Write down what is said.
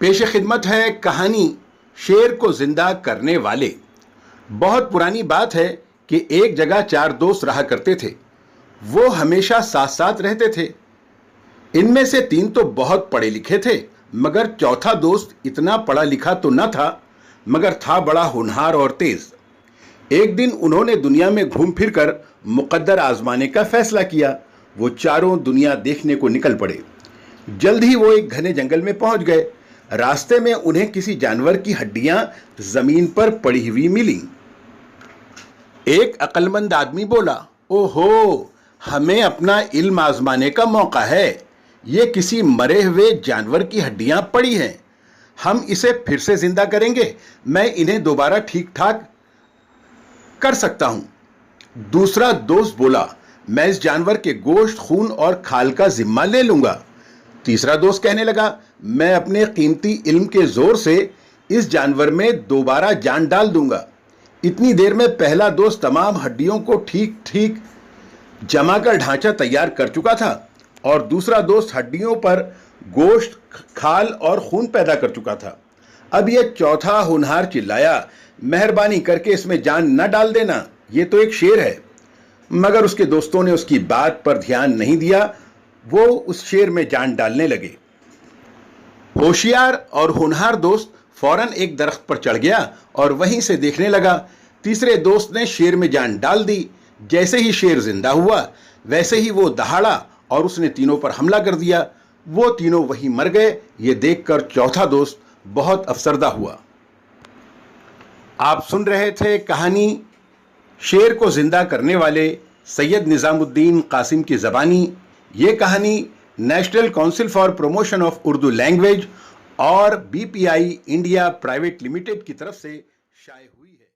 पेश खिदमत है कहानी शेर को जिंदा करने वाले। बहुत पुरानी बात है कि एक जगह चार दोस्त रहा करते थे। वो हमेशा साथ साथ रहते थे। इनमें से तीन तो बहुत पढ़े लिखे थे, मगर चौथा दोस्त इतना पढ़ा लिखा तो न था, मगर था बड़ा होनहार और तेज। एक दिन उन्होंने दुनिया में घूम फिर कर मुकद्दर आजमाने का फैसला किया। वो चारों दुनिया देखने को निकल पड़े। जल्द ही वो एक घने जंगल में पहुंच गए। रास्ते में उन्हें किसी जानवर की हड्डियां जमीन पर पड़ी हुई मिली। एक अक्लमंद आदमी बोला, ओहो, हमें अपना इल्म आजमाने का मौका है। ये किसी मरे हुए जानवर की हड्डियां पड़ी हैं। हम इसे फिर से जिंदा करेंगे। मैं इन्हें दोबारा ठीक ठाक कर सकता हूं। दूसरा दोस्त बोला, मैं इस जानवर के गोश्त, खून और खाल का जिम्मा ले लूंगा। तीसरा दोस्त कहने लगा, मैं अपने कीमती इल्म के जोर से इस जानवर में दोबारा जान डाल दूंगा। इतनी देर में पहला दोस्त तमाम हड्डियों को ठीक ठीक जमा कर ढांचा तैयार कर चुका था और दूसरा दोस्त हड्डियों पर गोश्त, खाल और खून पैदा कर चुका था। अब यह चौथा होनहार चिल्लाया, मेहरबानी करके इसमें जान न डाल देना, ये तो एक शेर है। मगर उसके दोस्तों ने उसकी बात पर ध्यान नहीं दिया। वो उस शेर में जान डालने लगे। होशियार और होनहार दोस्त फौरन एक दरख्त पर चढ़ गया और वहीं से देखने लगा। तीसरे दोस्त ने शेर में जान डाल दी। जैसे ही शेर जिंदा हुआ, वैसे ही वो दहाड़ा और उसने तीनों पर हमला कर दिया। वो तीनों वहीं मर गए। ये देखकर चौथा दोस्त बहुत अफसरदा हुआ। आप सुन रहे थे कहानी शेर को जिंदा करने वाले सैयद निजामुद्दीन कासिम की ज़बानी। ये कहानी national council for promotion of Urdu language और BPI इंडिया प्राइवेट लिमिटेड की तरफ से शाये हुई है।